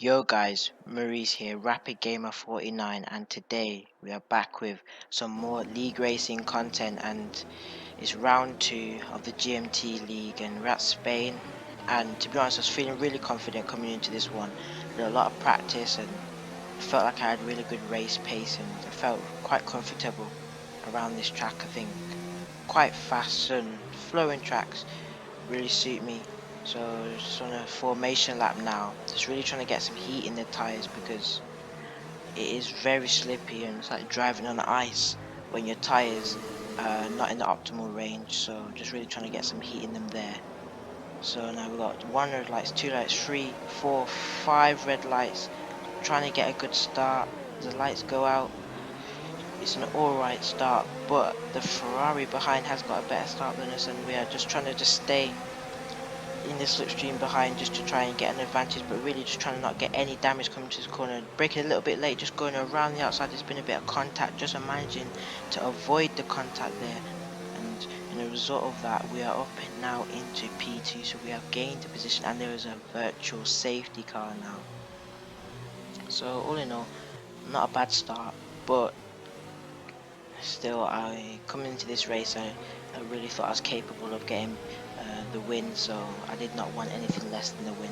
Yo guys, Maurice here, Rapid Gamer 49, and today we are back with some more league racing content, and it's round 2 of the GMT League, and we're at Spain. And to be honest, I was feeling really confident coming into this one. Did a lot of practice and I felt like I had really good race pace, and I felt quite comfortable around this track. I think quite fast and flowing tracks really suit me. So just on a formation lap now, just really trying to get some heat in the tires because it is very slippy and it's like driving on ice when your tires are not in the optimal range. So just really trying to get some heat in them there. So now we've got 1 red lights, 2 lights, 3, 4, 5 red lights. Trying to get a good start. The lights go out. It's an alright start, but the Ferrari behind has got a better start than us, and we are just trying to stay in the slipstream behind just to try and get an advantage, but really just trying to not get any damage coming to this corner. Braking a little bit late, just going around the outside. There's been a bit of contact, just managing to avoid the contact there, and in a result of that we are up and now into P2, so we have gained a position and there is a virtual safety car now. So all in all, not a bad start, but still, coming into this race, I really thought I was capable of getting the win, so I did not want anything less than the win.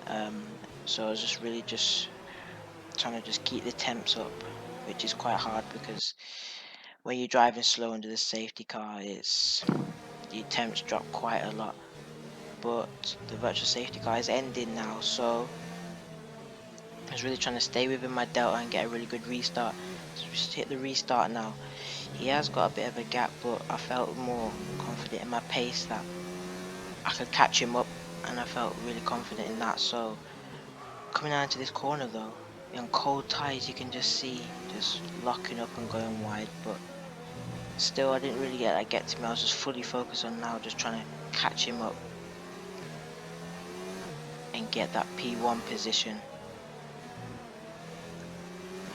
Um, so I was just really just trying to just keep the temps up, which is quite hard because when you're driving slow under the safety car, it's your temps drop quite a lot. But the virtual safety car is ending now, so I was really trying to stay within my delta and get a really good restart. So just hit the restart now. He has got a bit of a gap, but I felt more confident in my pace that I could catch him up, and I felt really confident in that. So coming down to this corner though, on cold tires you can just see just locking up and going wide, but still I didn't really get to me. I was just fully focused on now just trying to catch him up and get that P1 position.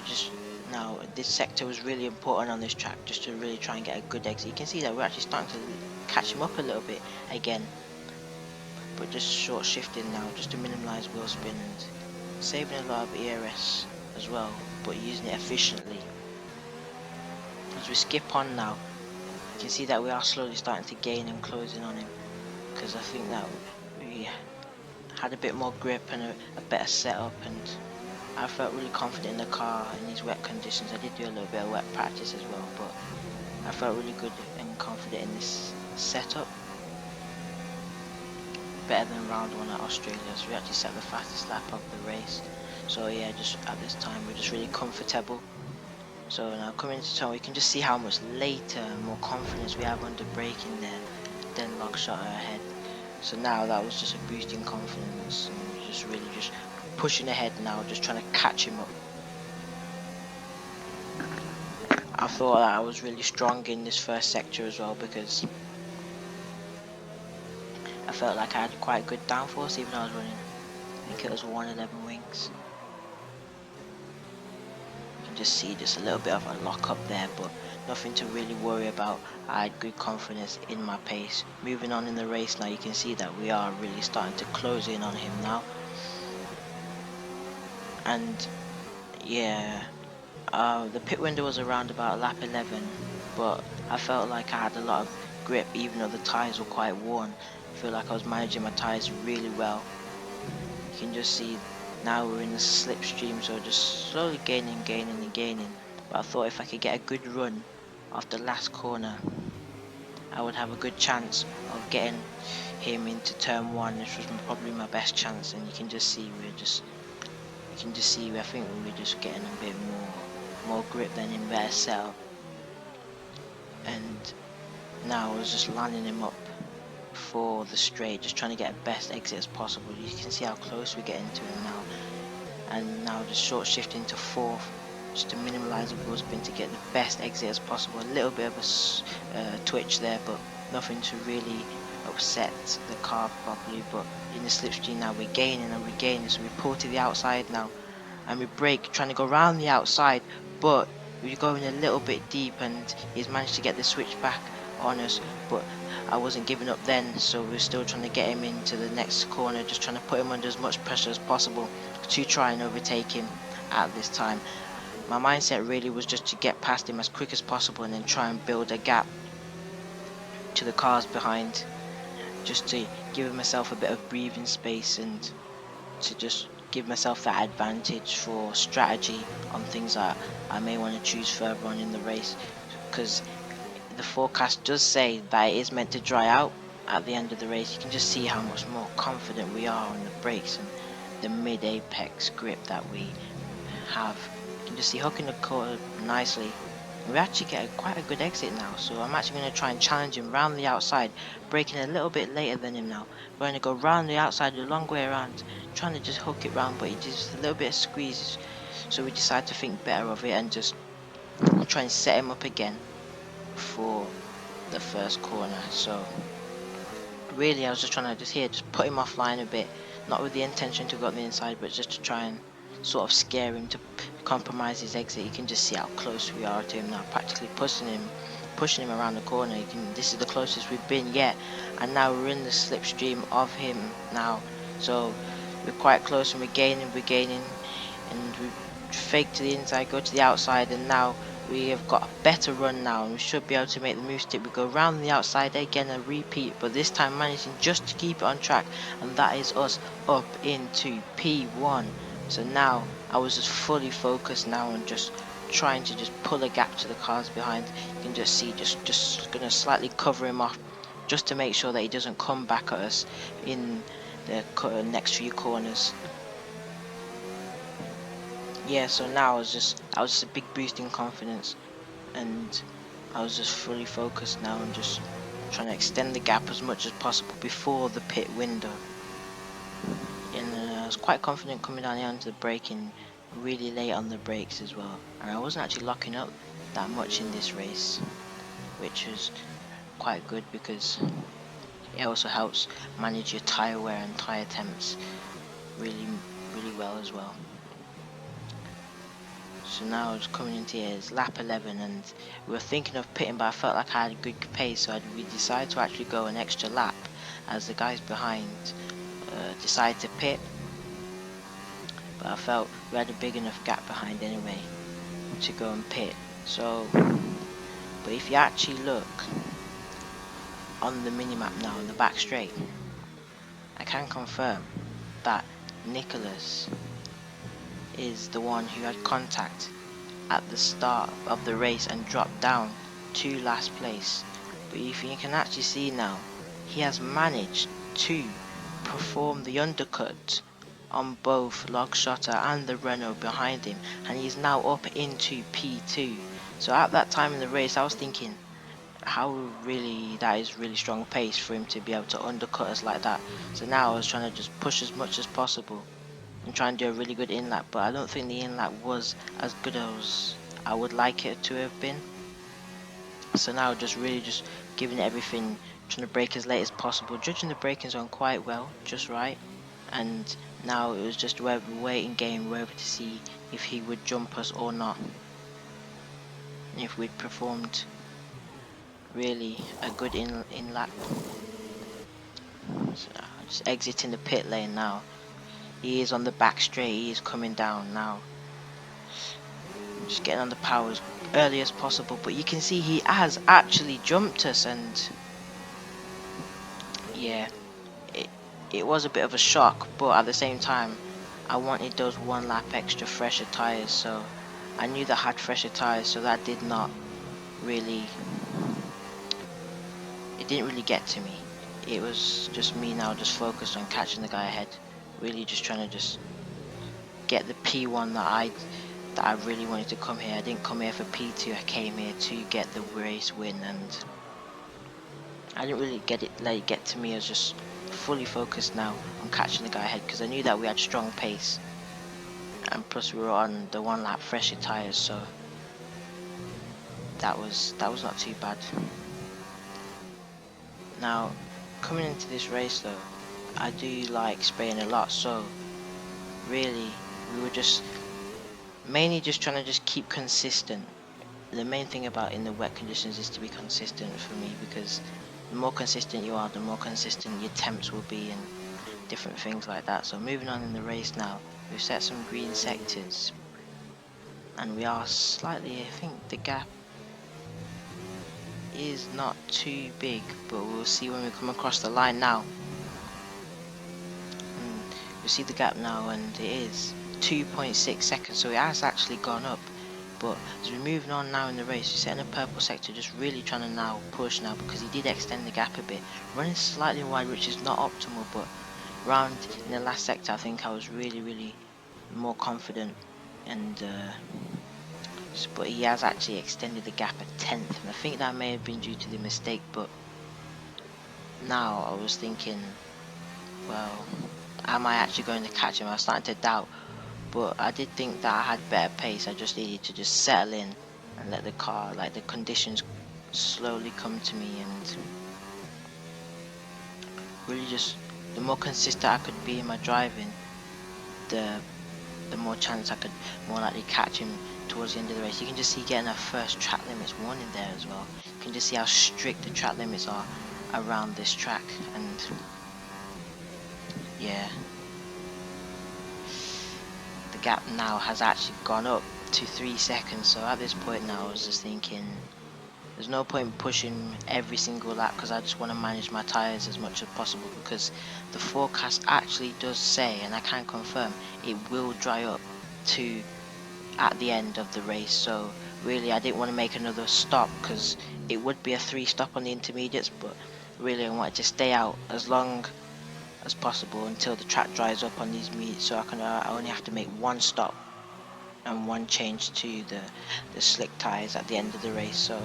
Just now, this sector was really important on this track, just to really try and get a good exit. You can see that we're actually starting to catch him up a little bit again, but just short shifting now just to minimize wheel spin and saving a lot of ERS as well, but using it efficiently. As we skip on now, you can see that we are slowly starting to gain and closing on him, because I think that we had a bit more grip and a better setup, and I felt really confident in the car in these wet conditions. I did do a little bit of wet practice as well, but I felt really good and confident in this setup. Better than round 1 at Australia, so we actually set the fastest lap of the race. So yeah, just at this time we're just really comfortable. So now coming into turn, we can just see how much later and more confidence we have under braking there than Lockshot ahead. So now that was just a boost in confidence, and we're just really just pushing ahead now, just trying to catch him up. I thought that I was really strong in this first sector as well, because I felt like I had quite good downforce even though I was running, I think it was 111 wings. You can just see just a little bit of a lock up there, but nothing to really worry about. I had good confidence in my pace. Moving on in the race now, you can see that we are really starting to close in on him now. And yeah, the pit window was around about lap 11, but I felt like I had a lot of grip even though the tyres were quite worn. I feel like I was managing my tyres really well. You can just see now we're in the slipstream, so just slowly gaining. But I thought if I could get a good run off the last corner, I would have a good chance of getting him into turn 1, which was probably my best chance. And you can just see I think we were just getting a bit more grip than him, better setup. And now I was just lining him up for the straight, just trying to get a best exit as possible. You can see how close we're getting to him now, and now just short shifting to 4th just to minimize the wheel spin to get the best exit as possible. A little bit of a twitch there, but nothing to really upset the car properly. But in the slipstream now we're gaining, so we pull to the outside now and we brake trying to go around the outside, but we're going a little bit deep, and he's managed to get the switch back on us, but I wasn't giving up then, so we were still trying to get him into the next corner, just trying to put him under as much pressure as possible to try and overtake him at this time. My mindset really was just to get past him as quick as possible and then try and build a gap to the cars behind, just to give myself a bit of breathing space and to just give myself that advantage for strategy on things that I may want to choose further on in the race, because the forecast does say that it is meant to dry out at the end of the race. You can just see how much more confident we are on the brakes and the mid-apex grip that we have. You can just see hooking the corner nicely. We actually get quite a good exit now, so I'm actually going to try and challenge him round the outside, braking a little bit later than him now. We're going to go round the outside the long way around, trying to just hook it round, but he just a little bit of squeeze, so we decide to think better of it and just try and set him up again for the first corner. So really I was just trying to just put him offline a bit, not with the intention to go on the inside, but just to try and sort of scare him to compromise his exit. You can just see how close we are to him now, practically pushing him around the corner. This is the closest we've been yet, and now we're in the slipstream of him now, so we're quite close and we're gaining, and we fake to the inside, go to the outside, and now we have got a better run now, and we should be able to make the move stick. We go round the outside again, a repeat, but this time managing just to keep it on track, and that is us up into P1. So now I was just fully focused now on just trying to just pull a gap to the cars behind. You can just see just gonna slightly cover him off just to make sure that he doesn't come back at us in the next few corners. Yeah, so now that was just a big boost in confidence, and I was just fully focused now on just trying to extend the gap as much as possible before the pit window. And I was quite confident coming down here onto the braking really late on the brakes as well, and I wasn't actually locking up that much in this race, which was quite good because it also helps manage your tyre wear and tyre temps really well as well. So now it's coming into here, it's lap 11, and we were thinking of pitting, but I felt like I had a good pace, so we decided to actually go an extra lap as the guys behind decided to pit. But I felt we had a big enough gap behind anyway to go and pit. So, but if you actually look on the minimap now, on the back straight, I can confirm that Nicholas is the one who had contact at the start of the race and dropped down to last place. But if you can actually see now, he has managed to perform the undercut on both Logshotter and the Renault behind him, and he's now up into P2. So at that time in the race I was thinking, that is really strong pace for him to be able to undercut us like that. So now I was trying to just push as much as possible and try and do a really good in-lap, but I don't think the in-lap was as good as I would like it to have been. So now just giving it everything, trying to brake as late as possible, judging the braking zone quite well, just right, and now it was just a waiting game whether to see if he would jump us or not, and if we'd performed really a good in-lap. So just exiting the pit lane now. He is on the back straight, he is coming down now. Just getting on the power as early as possible, but you can see he has actually jumped us, and yeah, it was a bit of a shock, but at the same time I wanted those 1 lap extra fresher tyres, so I knew that I had fresher tyres, so that didn't really get to me. It was just me now just focused on catching the guy ahead, really just trying to just get the P1 that I really wanted to come here. I didn't come here for P2, I came here to get the race win, and I didn't really let it get to me. I was just fully focused now on catching the guy ahead because I knew that we had strong pace, and plus we were on the 1 lap fresher tyres, so that was not too bad. Now coming into this race though, I do like spraying a lot, so really we were just mainly just trying to just keep consistent the main thing about in the wet conditions is to be consistent for me, because the more consistent you are, the more consistent your temps will be and different things like that. So moving on in the race now, we've set some green sectors and we are slightly, I think the gap is not too big, but we'll see when we come across the line now. And we see the gap now and it is 2.6 seconds, so it has actually gone up. But as we're moving on now in the race, we're setting a purple sector, just really trying to now push now, because he did extend the gap a bit, running slightly wide, which is not optimal, but round in the last sector I think I was really more confident, and but he has actually extended the gap a tenth, and I think that may have been due to the mistake. But now I was thinking, well, am I actually going to catch him? I was starting to doubt, but I did think that I had better pace. I just needed to just settle in and let the car, like the conditions, slowly come to me, and really just the more consistent I could be in my driving, the more chance I could more likely catch him towards the end of the race. You can just see getting our first track limits warning there as well. You can just see how strict the track limits are around this track, and yeah, the gap now has actually gone up to 3 seconds. So at this point now I was just thinking there's no point pushing every single lap, because I just want to manage my tyres as much as possible, because the forecast actually does say, and I can confirm, it will dry up to at the end of the race. So really I didn't want to make another stop, because it would be a 3 stop on the intermediates, but really I wanted to stay out as long as possible until the track dries up on these meets, so I only have to make 1 stop and 1 change to the slick tyres at the end of the race. So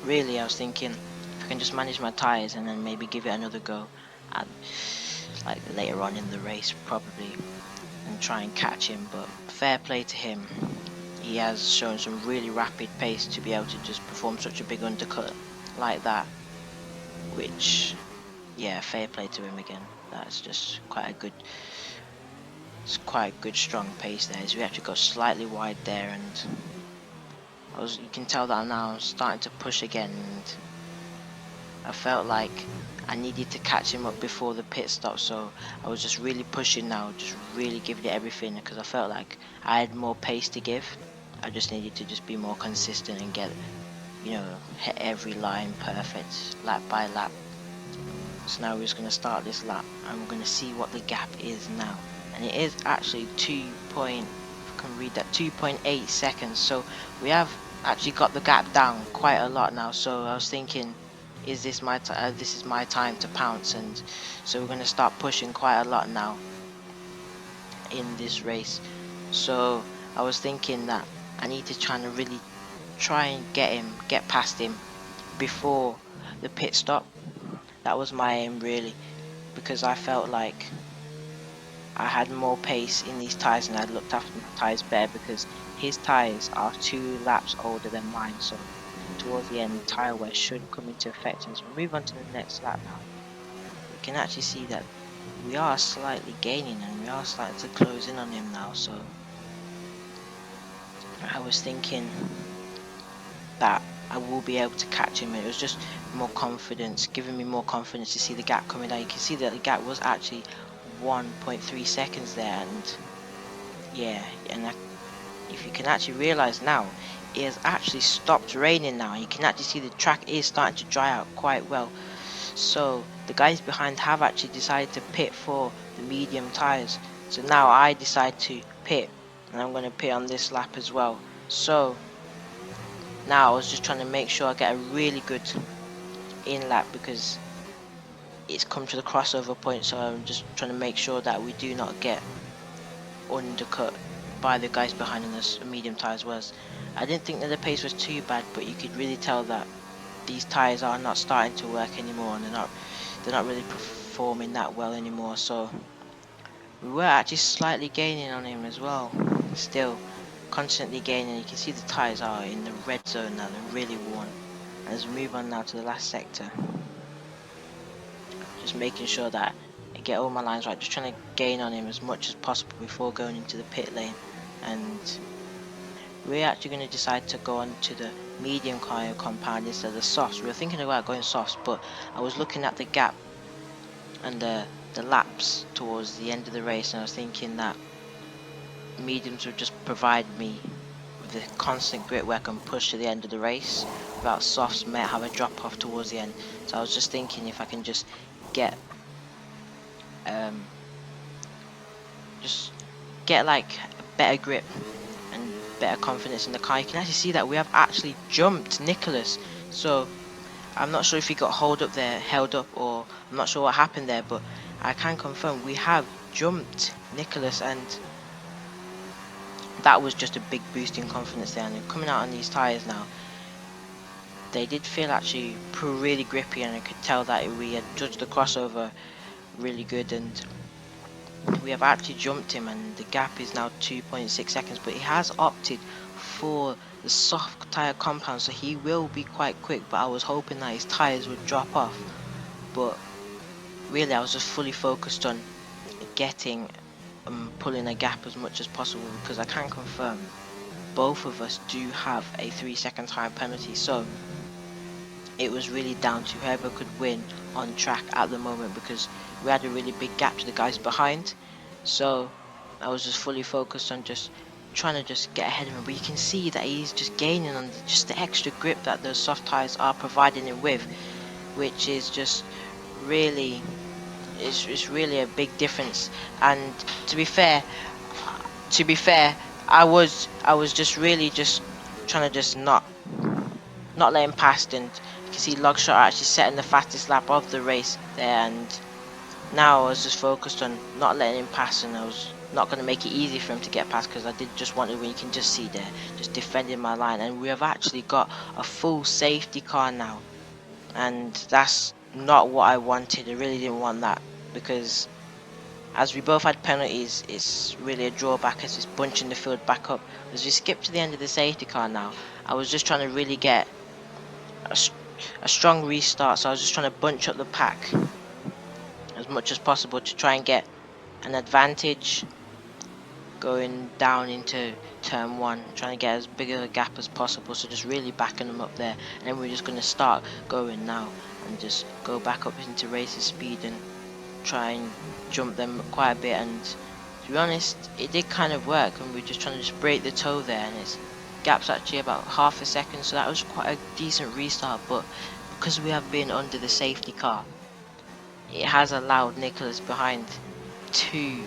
really I was thinking if I can just manage my tyres and then maybe give it another go at, like later on in the race probably, and try and catch him. But fair play to him, he has shown some really rapid pace to be able to just perform such a big undercut like that, which, yeah, fair play to him again. That's just it's quite a good strong pace there. As we actually got slightly wide there, and you can tell that now I'm starting to push again, and I felt like I needed to catch him up before the pit stop, so I was just really pushing now, just really giving it everything, because I felt like I had more pace to give. I just needed to just be more consistent and get, hit every line perfect, lap by lap. So now we're just going to start this lap, and we're going to see what the gap is now. And it is actually 2.8 seconds, so we have actually got the gap down quite a lot now. So I was thinking, is this this is my time to pounce, and so we're going to start pushing quite a lot now in this race. So I was thinking that I need to really try and get past him before the pit stop. That was my aim really, because I felt like I had more pace in these tyres and I'd looked after my tyres better, because his tyres are 2 laps older than mine. So towards the end, tyre wear should come into effect. And as we move on to the next lap now, we can actually see that we are slightly gaining and we are starting to close in on him now. So I was thinking that I will be able to catch him. It was just more confidence, giving me more confidence to see the gap coming down. You can see that the gap was actually 1.3 seconds there, and yeah, and if you can actually realize now, it has actually stopped raining now. You can actually see the track is starting to dry out quite well. So the guys behind have actually decided to pit for the medium tires. So now I decide to pit, and I'm going to pit on this lap as well. So now I was just trying to make sure I get a really good in lap, because it's come to the crossover point. So I'm just trying to make sure that we do not get undercut by the guys behind us. Medium tires was, I didn't think that the pace was too bad, but you could really tell that these tires are not starting to work anymore, and they're not really performing that well anymore. So we were actually slightly gaining on him as well, still constantly gaining. You can see the tires are in the red zone now, they're really worn. And as we move on now to the last sector, just making sure that I get all my lines right, just trying to gain on him as much as possible before going into the pit lane. And we're actually going to decide to go on to the medium tyre compound instead of the softs. We were thinking about going softs, but I was looking at the gap and the laps towards the end of the race, and I was thinking that mediums would just provide me with the constant grip where I can push to the end of the race, without softs might have a drop off towards the end. So I was just thinking if I can just get um just get like a better grip and better confidence in the car. You can actually see that we have actually jumped Nicholas. So I'm not sure if he got held up, or I'm not sure what happened there, but I can confirm we have jumped Nicholas, and that was just a big boost in confidence there. And coming out on these tyres now, they did feel actually really grippy, and I could tell that we had judged the crossover really good, and we have actually jumped him, and the gap is now 2.6 seconds, but he has opted for the soft tyre compound, so he will be quite quick. But I was hoping that his tyres would drop off, but really I was just fully focused on getting pulling a gap as much as possible, because I can confirm both of us do have a 3-second time penalty, so it was really down to whoever could win on track at the moment, because we had a really big gap to the guys behind. So I was just fully focused on just trying to just get ahead of him, but you can see that he's just gaining on just the extra grip that those soft tires are providing him with, which is just really it's really a big difference. And to be fair, I was just really just trying to just not let him past, and you can see Logshot actually setting the fastest lap of the race there, and now I was just focused on not letting him pass, and I was not going to make it easy for him to get past, because I did just want to win. You can just see there, just defending my line, and we have actually got a full safety car now, and that's not what I wanted. I really didn't want that, because as we both had penalties, it's really a drawback as it's bunching the field back up. As we skip to the end of the safety car now, I was just trying to really get a strong restart, so I was just trying to bunch up the pack as much as possible to try and get an advantage going down into turn one, trying to get as big of a gap as possible, so just really backing them up there. And then we're just going to start going now and just go back up into racer speed and try and jump them quite a bit. And to be honest, it did kind of work, and we're just trying to just break the toe there, and its gap's actually about half a second, so that was quite a decent restart. But because we have been under the safety car, it has allowed Nicholas behind to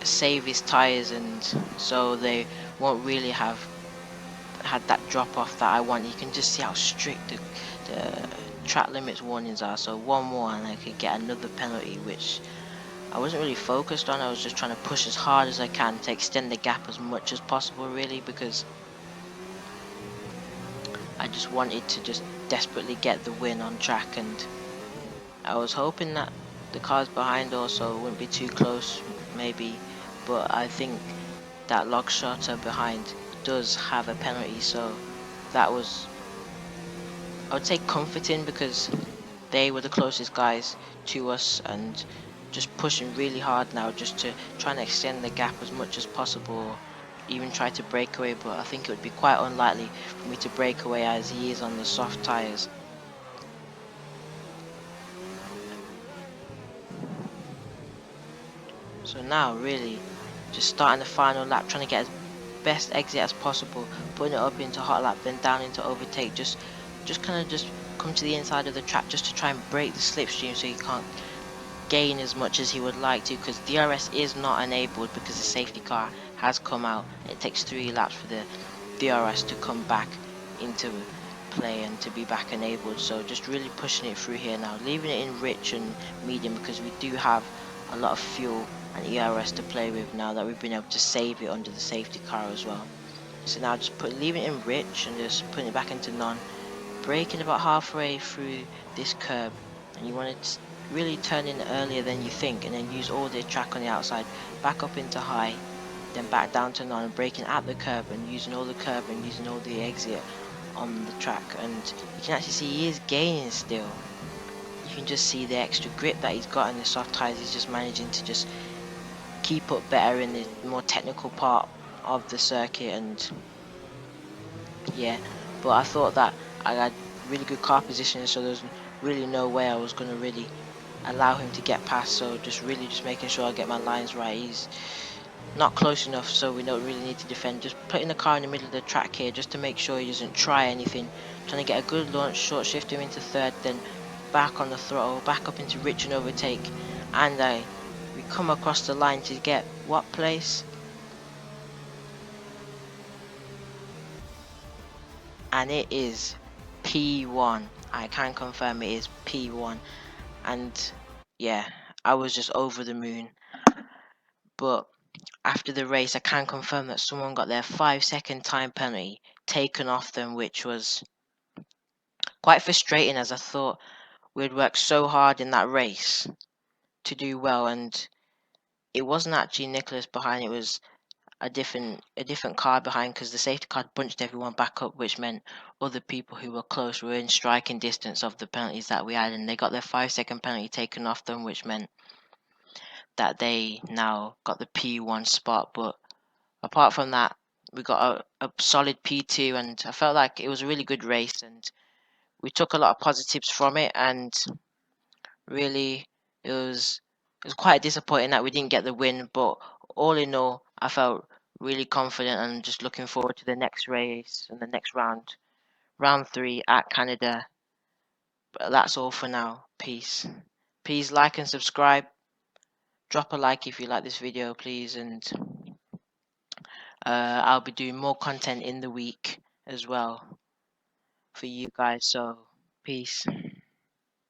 save his tyres, and so they won't really have had that drop off that I want. You can just see how strict the track limits warnings are, so one more and I could get another penalty, which I wasn't really focused on. I was just trying to push as hard as I can to extend the gap as much as possible, really, because I just wanted to just desperately get the win on track, and I was hoping that the cars behind also wouldn't be too close, maybe, but I think that Logshotter behind does have a penalty, so that was, I would say, comforting, because they were the closest guys to us, and just pushing really hard now just to try and extend the gap as much as possible, or even try to break away, but I think it would be quite unlikely for me to break away as he is on the soft tyres. So now really just starting the final lap, trying to get as best exit as possible, putting it up into hot lap, then down into overtake, just kind of just come to the inside of the track just to try and break the slipstream, so you can't gain as much as he would like to, because DRS is not enabled because the safety car has come out. It takes 3 laps for the DRS to come back into play and to be back enabled, so just really pushing it through here now, leaving it in rich and medium, because we do have a lot of fuel and ERS to play with now that we've been able to save it under the safety car as well. So now just leaving it in rich and just putting it back into non, braking about halfway through this curb, and you want to really turn in earlier than you think, and then use all the track on the outside, back up into high, then back down to non, and braking at the curb and using all the curb and using all the exit on the track. And you can actually see he is gaining still. You can just see the extra grip that he's got in the soft tyres. He's just managing to just keep up better in the more technical part of the circuit, and yeah, but I thought that I had really good car position, so there's really no way I was going to really allow him to get past. So just making sure I get my lines right. He's not close enough, so we don't really need to defend. Just putting the car in the middle of the track here, just to make sure he doesn't try anything. Trying to get a good launch, short shift him into third, then back on the throttle, back up into rich and overtake, and we come across the line to get what place? And it is P1. I can confirm it is P1, and yeah, I was just over the moon. But after the race, I can confirm that someone got their 5 second time penalty taken off them, which was quite frustrating, as I thought we'd worked so hard in that race to do well, and it wasn't actually Nicholas behind, it was a different car behind, because the safety car bunched everyone back up, which meant other people who were close were in striking distance of the penalties that we had, and they got their 5 second penalty taken off them, which meant that they now got the P1 spot. But apart from that, we got a solid P2, and I felt like it was a really good race, and we took a lot of positives from it, and really it was quite disappointing that we didn't get the win, but all in all, I felt really confident and just looking forward to the next race and the next round 3 at Canada. But that's all for now. Peace. Please like and subscribe. Drop a like if you like this video, please, and I'll be doing more content in the week as well for you guys. So, peace.